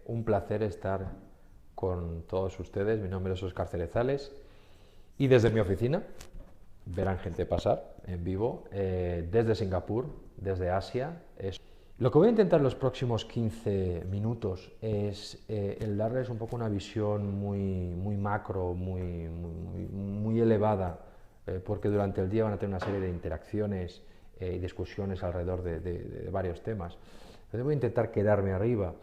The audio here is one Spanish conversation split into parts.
Un placer estar con todos ustedes. Mi nombre es Óscar Cerezales y desde mi oficina verán gente pasar en vivo desde Singapur, desde Asia. Lo que voy a intentar en los próximos 15 minutos es el darles un poco una visión muy macro, muy elevada, porque durante el día van a tener una serie de interacciones y discusiones alrededor de varios temas. Entonces voy a intentar quedarme arriba.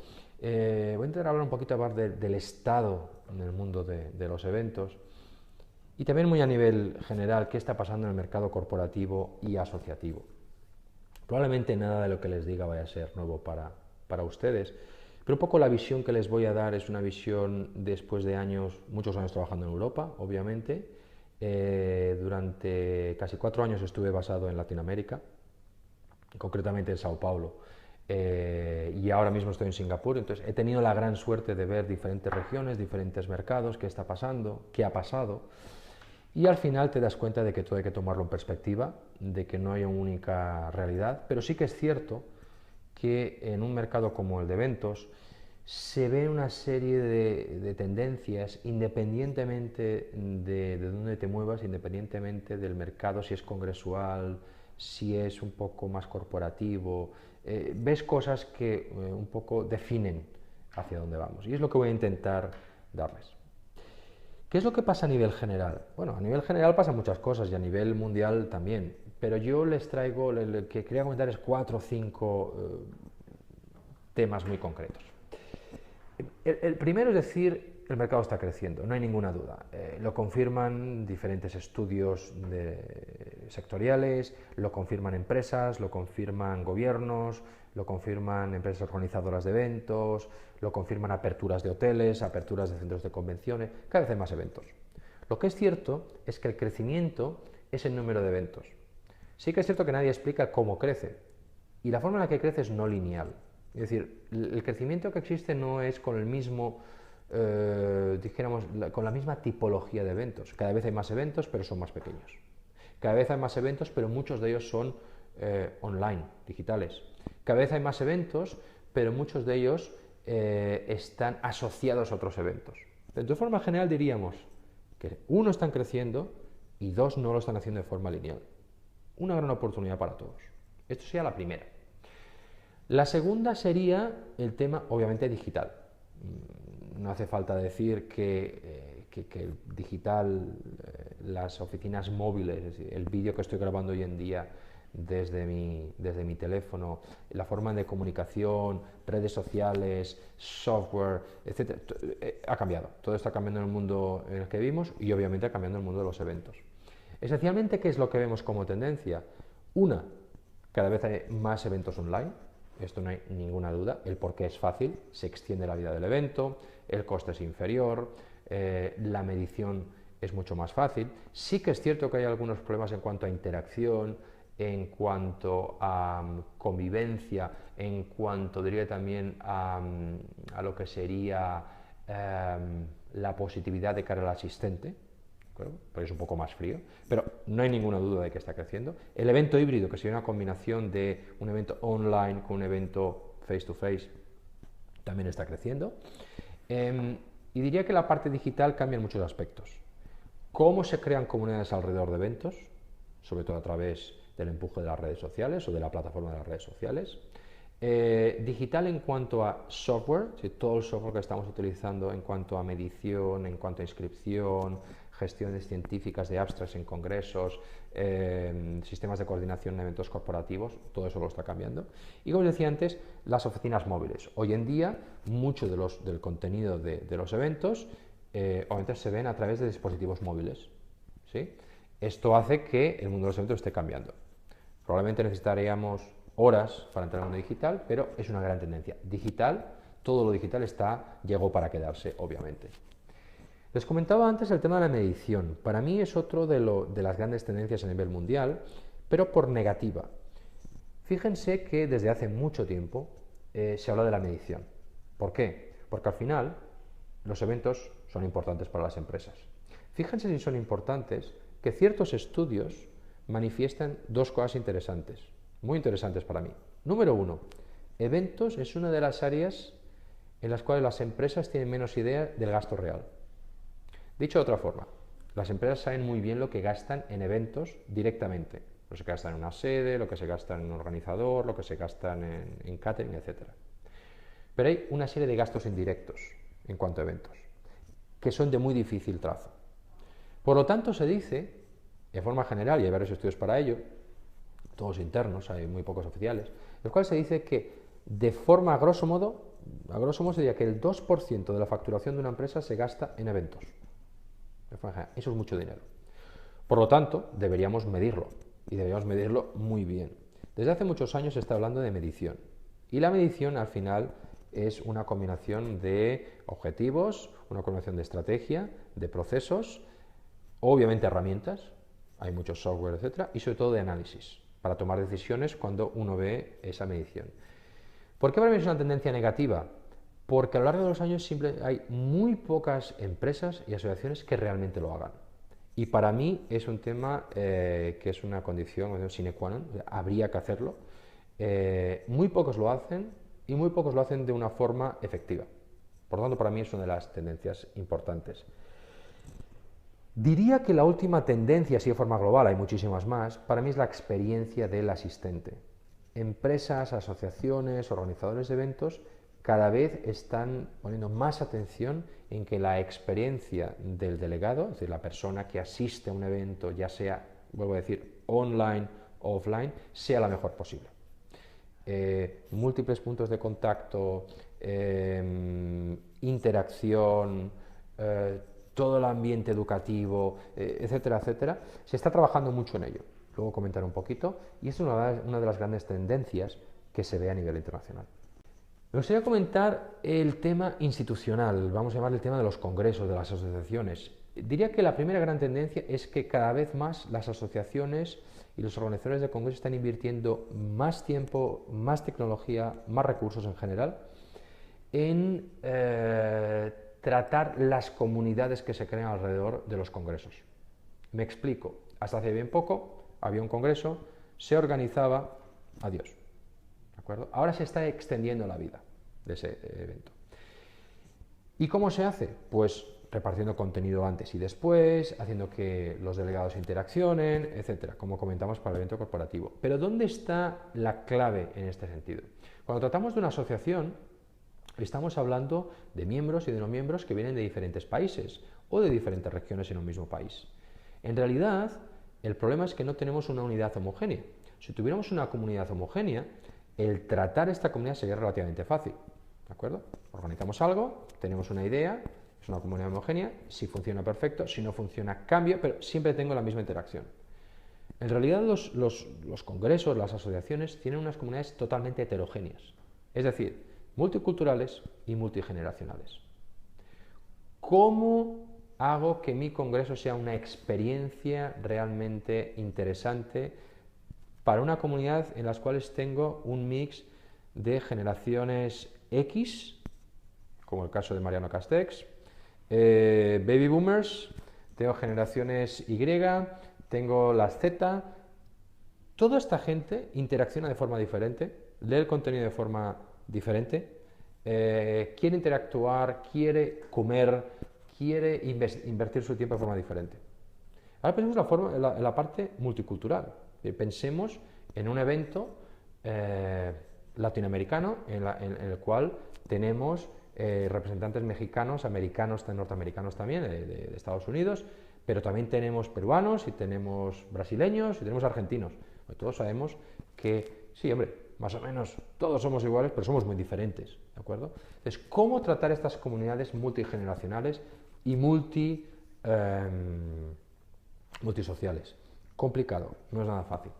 Voy a intentar hablar un poquito más del estado en el mundo de los eventos y también muy a nivel general qué está pasando en el mercado corporativo y asociativo. Probablemente nada de lo que les diga vaya a ser nuevo para ustedes, pero un poco la visión que les voy a dar es una visión después de años, muchos años trabajando en Europa, obviamente. Durante casi 4 años estuve basado en Latinoamérica, concretamente en Sao Paulo, y ahora mismo estoy en Singapur. Entonces he tenido la gran suerte de ver diferentes regiones, diferentes mercados, qué está pasando, qué ha pasado, y al final te das cuenta de que todo hay que tomarlo en perspectiva, de que no hay una única realidad, pero sí que es cierto que en un mercado como el de eventos se ve una serie de tendencias independientemente de dónde te muevas, independientemente del mercado, si es congresual, si es un poco más corporativo, ves cosas que un poco definen hacia dónde vamos. Y es lo que voy a intentar darles. ¿Qué es lo que pasa a nivel general? Bueno, a nivel general pasan muchas cosas y a nivel mundial también, pero yo les traigo, lo que quería comentar es 4 o 5 temas muy concretos. El primero es decir, el mercado está creciendo, no hay ninguna duda. Lo confirman diferentes estudios sectoriales, lo confirman empresas, lo confirman gobiernos, lo confirman empresas organizadoras de eventos, lo confirman aperturas de hoteles, aperturas de centros de convenciones, cada vez hay más eventos. Lo que es cierto es que el crecimiento es el número de eventos. Sí que es cierto que nadie explica cómo crece, y la forma en la que crece es no lineal. Es decir, el crecimiento que existe no es con el mismo, dijéramos, con la misma tipología de eventos. Cada vez hay más eventos, pero son más pequeños. Cada vez hay más eventos, pero muchos de ellos son online, digitales. Cada vez hay más eventos, pero muchos de ellos están asociados a otros eventos. De forma general diríamos que uno, están creciendo y dos, no lo están haciendo de forma lineal. Una gran oportunidad para todos. Esto sería la primera. La segunda sería el tema, obviamente, digital. No hace falta decir que el digital, las oficinas móviles, es decir, el vídeo que estoy grabando hoy en día desde mi teléfono, la forma de comunicación, redes sociales, software, etc., ha cambiado. Todo está cambiando en el mundo en el que vivimos y obviamente ha cambiado en el mundo de los eventos. Esencialmente, ¿qué es lo que vemos como tendencia? Una, cada vez hay más eventos online. Esto no hay ninguna duda. El porqué es fácil, se extiende la vida del evento, el coste es inferior, la medición es mucho más fácil. Sí que es cierto que hay algunos problemas en cuanto a interacción, en cuanto a convivencia, en cuanto diría también a lo que sería la positividad de cara al asistente, porque es un poco más frío, pero no hay ninguna duda de que está creciendo. El evento híbrido, que sería una combinación de un evento online con un evento face to face, también está creciendo. Y diría que la parte digital cambia en muchos aspectos. Cómo se crean comunidades alrededor de eventos, sobre todo a través del empuje de las redes sociales o de la plataforma de las redes sociales. Digital en cuanto a software, todo el software que estamos utilizando en cuanto a medición, en cuanto a inscripción, gestiones científicas de abstracts en congresos, sistemas de coordinación en eventos corporativos, todo eso lo está cambiando. Y como os decía antes, las oficinas móviles. Hoy en día, mucho del contenido de los eventos obviamente se ven a través de dispositivos móviles, ¿sí? Esto hace que el mundo de los eventos esté cambiando. Probablemente necesitaríamos horas para entrar al mundo digital, pero es una gran tendencia. Digital, todo lo digital llegó para quedarse, obviamente. Les comentaba antes el tema de la medición. Para mí es otro de las grandes tendencias a nivel mundial, pero por negativa. Fíjense que desde hace mucho tiempo se habla de la medición. ¿Por qué? Porque al final los eventos son importantes para las empresas. Fíjense si son importantes que ciertos estudios manifiestan dos cosas interesantes, muy interesantes para mí. Número uno, eventos es una de las áreas en las cuales las empresas tienen menos idea del gasto real. Dicho de otra forma, las empresas saben muy bien lo que gastan en eventos directamente, lo que se gasta en una sede, lo que se gasta en un organizador, lo que se gasta en catering, etc. Pero hay una serie de gastos indirectos en cuanto a eventos, que son de muy difícil trazo. Por lo tanto, se dice, de forma general, y hay varios estudios para ello, todos internos, hay muy pocos oficiales, en los cuales se dice que de forma a grosso modo se diría que el 2% de la facturación de una empresa se gasta en eventos. Eso es mucho dinero. Por lo tanto, deberíamos medirlo, y deberíamos medirlo muy bien. Desde hace muchos años se está hablando de medición, y la medición al final es una combinación de objetivos, una combinación de estrategia, de procesos, obviamente herramientas, hay muchos software, etcétera, y sobre todo de análisis, para tomar decisiones cuando uno ve esa medición. ¿Por qué para mí es una tendencia negativa? Porque a lo largo de los años hay muy pocas empresas y asociaciones que realmente lo hagan. Y para mí es un tema que es una condición sine qua non, habría que hacerlo. Muy pocos lo hacen y muy pocos lo hacen de una forma efectiva. Por lo tanto, para mí es una de las tendencias importantes. Diría que la última tendencia, así de forma global, hay muchísimas más, para mí es la experiencia del asistente. Empresas, asociaciones, organizadores de eventos cada vez están poniendo más atención en que la experiencia del delegado, es decir, la persona que asiste a un evento, ya sea, vuelvo a decir, online o offline, sea la mejor posible. Múltiples puntos de contacto, interacción, todo el ambiente educativo, etcétera, etcétera, se está trabajando mucho en ello. Luego comentaré un poquito, y es una de las grandes tendencias que se ve a nivel internacional. Me gustaría comentar el tema institucional, vamos a llamar el tema de los congresos, de las asociaciones. Diría que la primera gran tendencia es que cada vez más las asociaciones y los organizadores de congresos están invirtiendo más tiempo, más tecnología, más recursos en general en tratar las comunidades que se crean alrededor de los congresos. Me explico. Hasta hace bien poco había un congreso, se organizaba, adiós. ¿De acuerdo? Ahora se está extendiendo la vida de ese evento. ¿Y cómo se hace? Pues repartiendo contenido antes y después, haciendo que los delegados interaccionen, etcétera, como comentamos para el evento corporativo. Pero ¿dónde está la clave en este sentido? Cuando tratamos de una asociación, estamos hablando de miembros y de no miembros que vienen de diferentes países o de diferentes regiones en un mismo país. En realidad, el problema es que no tenemos una unidad homogénea. Si tuviéramos una comunidad homogénea, el tratar esta comunidad sería relativamente fácil. ¿De acuerdo? Organizamos algo, tenemos una idea, es una comunidad homogénea, si funciona perfecto, si no funciona cambia, pero siempre tengo la misma interacción. En realidad los congresos, las asociaciones, tienen unas comunidades totalmente heterogéneas, es decir, multiculturales y multigeneracionales. ¿Cómo hago que mi congreso sea una experiencia realmente interesante para una comunidad en las cuales tengo un mix de generaciones X, como el caso de Mariano Castex, baby boomers, tengo generaciones Y, tengo las Z, toda esta gente interacciona de forma diferente, lee el contenido de forma diferente, quiere interactuar, quiere comer, quiere invertir su tiempo de forma diferente. Ahora pensemos en la parte multicultural. Pensemos en un evento latinoamericano en el cual tenemos representantes mexicanos, americanos, norteamericanos también, de Estados Unidos, pero también tenemos peruanos y tenemos brasileños y tenemos argentinos. Pues todos sabemos que, sí, hombre, más o menos todos somos iguales, pero somos muy diferentes, ¿de acuerdo? Entonces, ¿cómo tratar estas comunidades multigeneracionales y multisociales? Complicado, no es nada fácil.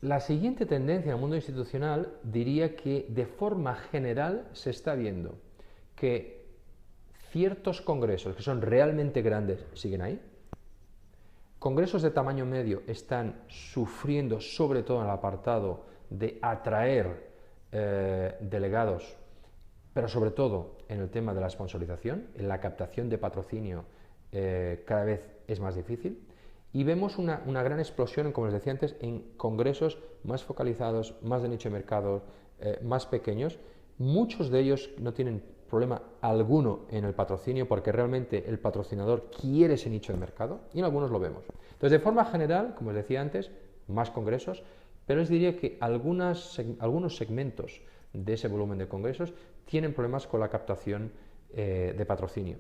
La siguiente tendencia en el mundo institucional diría que de forma general se está viendo que ciertos congresos que son realmente grandes siguen ahí. Congresos de tamaño medio están sufriendo sobre todo en el apartado de atraer delegados, pero sobre todo en el tema de la sponsorización, en la captación de patrocinio cada vez es más difícil. Y vemos una gran explosión, como les decía antes, en congresos más focalizados, más de nicho de mercado, más pequeños, Muchos de ellos no tienen problema alguno en el patrocinio porque realmente el patrocinador quiere ese nicho de mercado y en algunos lo vemos. Entonces, de forma general, como os decía antes, más congresos, pero os diría que algunos segmentos de ese volumen de congresos tienen problemas con la captación de patrocinio.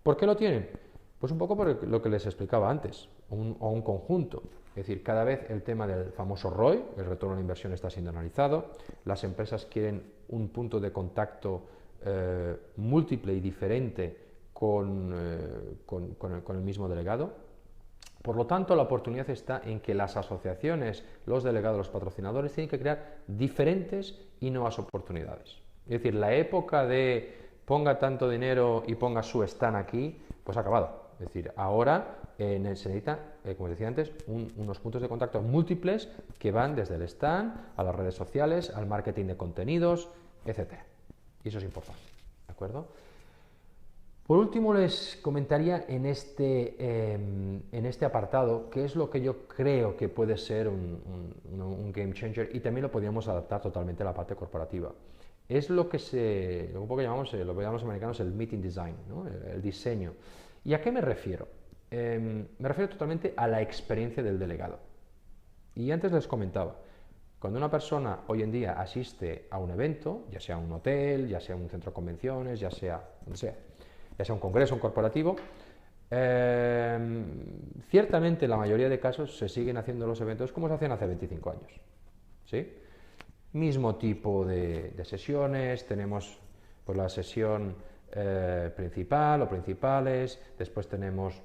¿Por qué lo tienen? Pues un poco por lo que les explicaba antes, o un conjunto. Es decir, cada vez el tema del famoso ROI, el retorno a la inversión, está siendo analizado. Las empresas quieren un punto de contacto múltiple y diferente con el mismo delegado. Por lo tanto, la oportunidad está en que las asociaciones, los delegados, los patrocinadores, tienen que crear diferentes y nuevas oportunidades. Es decir, la época de ponga tanto dinero y ponga su stand aquí, pues ha acabado. Es decir, ahora se necesita, como decía antes, unos puntos de contacto múltiples que van desde el stand a las redes sociales, al marketing de contenidos, etc. Y eso es importante, ¿de acuerdo? Por último, les comentaría en este apartado qué es lo que yo creo que puede ser un game changer y también lo podríamos adaptar totalmente a la parte corporativa. Es lo que un poco llamamos, lo que llamamos los americanos el meeting design, ¿no? El diseño. ¿Y a qué me refiero? Me refiero totalmente a la experiencia del delegado. Y antes les comentaba, cuando una persona hoy en día asiste a un evento, ya sea un hotel, ya sea un centro de convenciones, ya sea un congreso, un corporativo, ciertamente en la mayoría de casos se siguen haciendo los eventos como se hacían hace 25 años. ¿Sí? Mismo tipo de sesiones, tenemos pues, la sesión principal o principales, después tenemos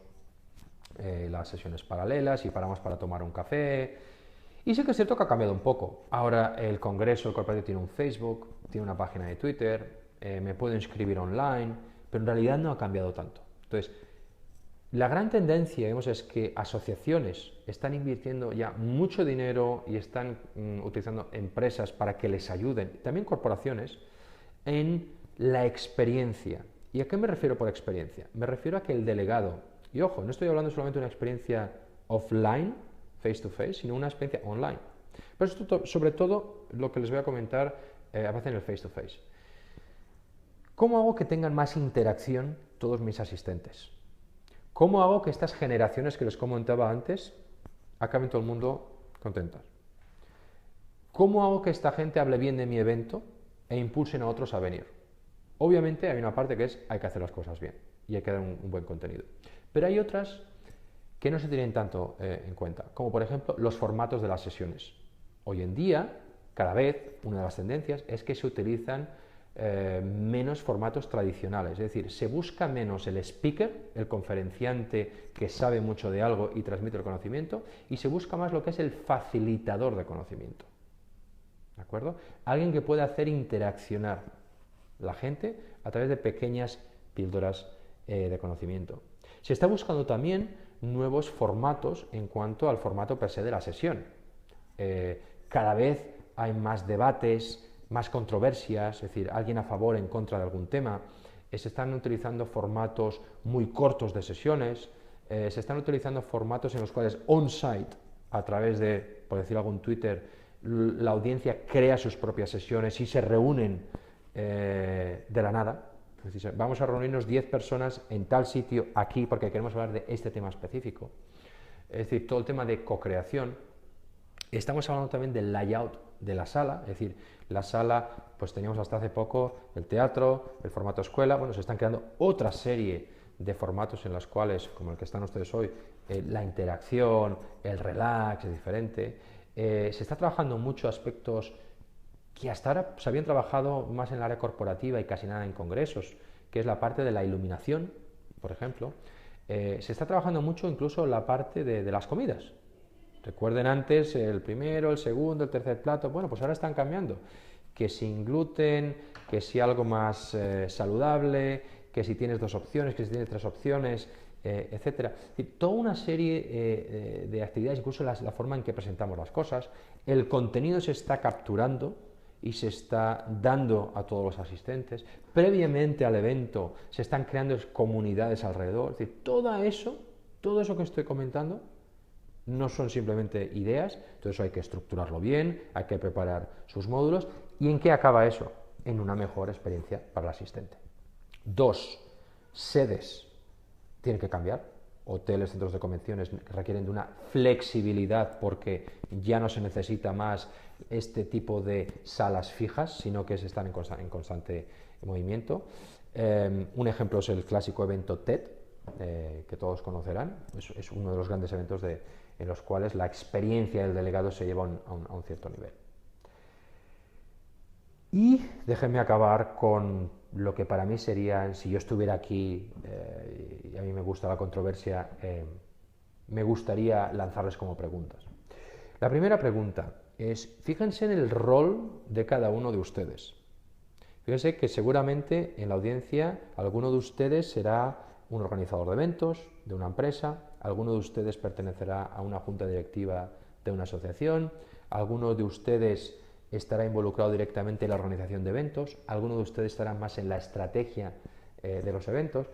las sesiones paralelas y paramos para tomar un café. Y sí que es cierto que ha cambiado un poco. Ahora el congreso, el corporativo tiene un Facebook, tiene una página de Twitter, me puedo inscribir online, pero en realidad no ha cambiado tanto. Entonces, la gran tendencia, vemos, es que asociaciones están invirtiendo ya mucho dinero y están utilizando empresas para que les ayuden, también corporaciones, en la experiencia. ¿Y a qué me refiero por experiencia? Me refiero a que el delegado, y ojo, no estoy hablando solamente de una experiencia offline, face to face, sino una experiencia online. Pero esto, sobre todo, lo que les voy a comentar aparece en el face to face. ¿Cómo hago que tengan más interacción todos mis asistentes? ¿Cómo hago que estas generaciones que les comentaba antes acaben todo el mundo contentas? ¿Cómo hago que esta gente hable bien de mi evento e impulsen a otros a venir? Obviamente hay una parte que es hay que hacer las cosas bien y hay que dar un buen contenido. Pero hay otras que no se tienen tanto en cuenta, como por ejemplo los formatos de las sesiones. Hoy en día, cada vez, una de las tendencias es que se utilizan menos formatos tradicionales, es decir, se busca menos el speaker, el conferenciante que sabe mucho de algo y transmite el conocimiento, y se busca más lo que es el facilitador de conocimiento. ¿De acuerdo? Alguien que pueda hacer interaccionar la gente a través de pequeñas píldoras de conocimiento. Se está buscando también nuevos formatos en cuanto al formato per se de la sesión. Cada vez hay más debates, más controversias, es decir, alguien a favor o en contra de algún tema. Se están utilizando formatos muy cortos de sesiones, se están utilizando formatos en los cuales on-site, a través de, por decir algún Twitter, la audiencia crea sus propias sesiones y se reúnen de la nada. Es decir, vamos a reunirnos 10 personas en tal sitio aquí porque queremos hablar de este tema específico. Es decir, todo el tema de co-creación. Estamos hablando también del layout de la sala, es decir, la sala, pues teníamos hasta hace poco el teatro, el formato escuela, bueno, se están creando otra serie de formatos en los cuales, como el que están ustedes hoy, la interacción, el relax es diferente. Se está trabajando mucho aspectos que hasta ahora se habían trabajado más en el área corporativa y casi nada en congresos, que es la parte de la iluminación, por ejemplo. Se está trabajando mucho incluso la parte de las comidas. Recuerden antes el primero, el segundo, el tercer plato, bueno, pues ahora están cambiando, que sin gluten, que si algo más saludable, que si tienes 2 opciones, que si tienes 3 opciones, etcétera. Toda una serie de actividades, incluso la forma en que presentamos las cosas, el contenido se está capturando y se está dando a todos los asistentes. Previamente al evento se están creando comunidades alrededor, es decir, todo eso que estoy comentando, no son simplemente ideas, entonces hay que estructurarlo bien, hay que preparar sus módulos. ¿Y en qué acaba eso? en una mejor experiencia para el asistente. 2. Sedes tienen que cambiar. Hoteles, centros de convenciones requieren de una flexibilidad porque ya no se necesita más este tipo de salas fijas, sino que se están en constante movimiento. Un ejemplo es el clásico evento TED, que todos conocerán. Es uno de los grandes eventos en los cuales la experiencia del delegado se lleva a un cierto nivel. Y déjenme acabar con lo que para mí sería, si yo estuviera aquí, y a mí me gusta la controversia, me gustaría lanzarles como preguntas. La primera pregunta es, fíjense en el rol de cada uno de ustedes. Fíjense que seguramente en la audiencia alguno de ustedes será un organizador de eventos de una empresa, alguno de ustedes pertenecerá a una junta directiva de una asociación, alguno de ustedes estará involucrado directamente en la organización de eventos, alguno de ustedes estará más en la estrategia de los eventos.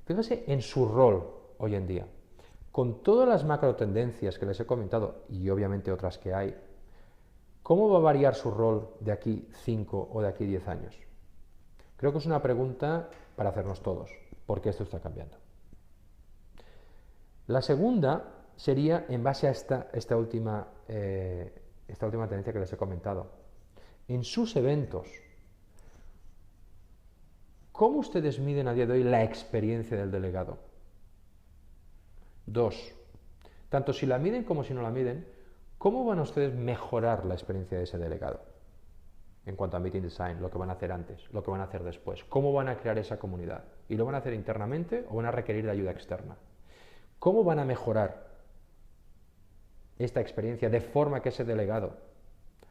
Fíjense en su rol hoy en día. Con todas las macro tendencias que les he comentado, y obviamente otras que hay, ¿cómo va a variar su rol de aquí 5 o de aquí 10 años? Creo que es una pregunta para hacernos todos, porque esto está cambiando. La segunda sería en base a esta última tendencia que les he comentado. En sus eventos, ¿cómo ustedes miden a día de hoy la experiencia del delegado? 2. Tanto si la miden como si no la miden, ¿cómo van a ustedes mejorar la experiencia de ese delegado? En cuanto a meeting design, lo que van a hacer antes, lo que van a hacer después, cómo van a crear esa comunidad. ¿Y lo van a hacer internamente o van a requerir de ayuda externa? ¿Cómo van a mejorar esta experiencia de forma que ese delegado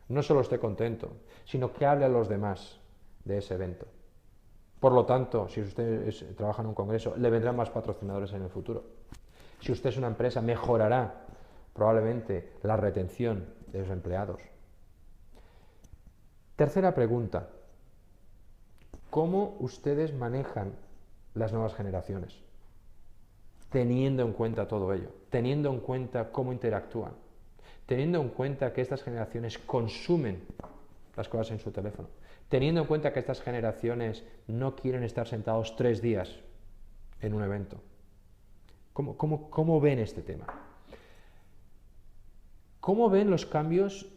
no solo esté contento, sino que hable a los demás de ese evento? Por lo tanto, si usted trabaja en un congreso, le vendrán más patrocinadores en el futuro. Si usted es una empresa, mejorará probablemente la retención de los empleados. Tercera pregunta, ¿cómo ustedes manejan las nuevas generaciones? Teniendo en cuenta todo ello, teniendo en cuenta cómo interactúan, teniendo en cuenta que estas generaciones consumen las cosas en su teléfono, teniendo en cuenta que estas generaciones no quieren estar sentados 3 días en un evento. ¿Cómo ven este tema? ¿Cómo ven los cambios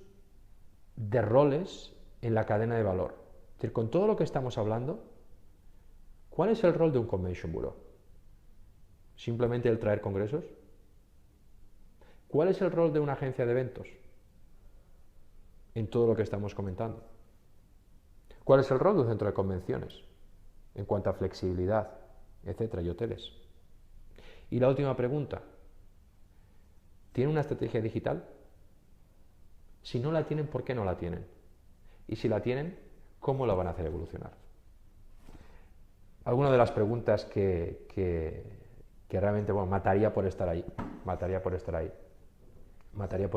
de roles en la cadena de valor? Es decir, con todo lo que estamos hablando, ¿cuál es el rol de un Convention Bureau? ¿Simplemente el traer congresos? ¿Cuál es el rol de una agencia de eventos en todo lo que estamos comentando? ¿Cuál es el rol de un centro de convenciones en cuanto a flexibilidad, etcétera, y hoteles? Y la última pregunta, ¿tienen una estrategia digital? Si no la tienen, ¿por qué no la tienen? Y si la tienen, ¿cómo la van a hacer evolucionar? Algunas de las preguntas que realmente, bueno, mataría por estar ahí, mataría por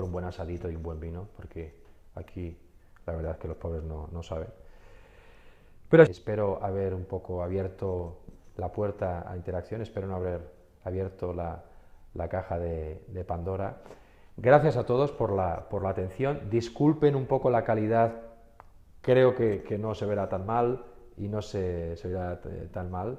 un buen asadito y un buen vino, porque aquí la verdad es que los pobres no saben. Pero espero haber un poco abierto la puerta a interacción, espero no haber abierto la caja de Pandora. Gracias a todos por la atención. Disculpen un poco la calidad, creo que no se verá tan mal y no se oirá tan mal.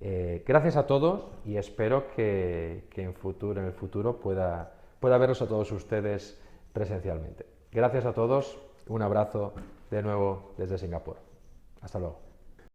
Gracias a todos y espero que en el futuro pueda verlos a todos ustedes presencialmente. Gracias a todos, un abrazo de nuevo desde Singapur. Hasta luego.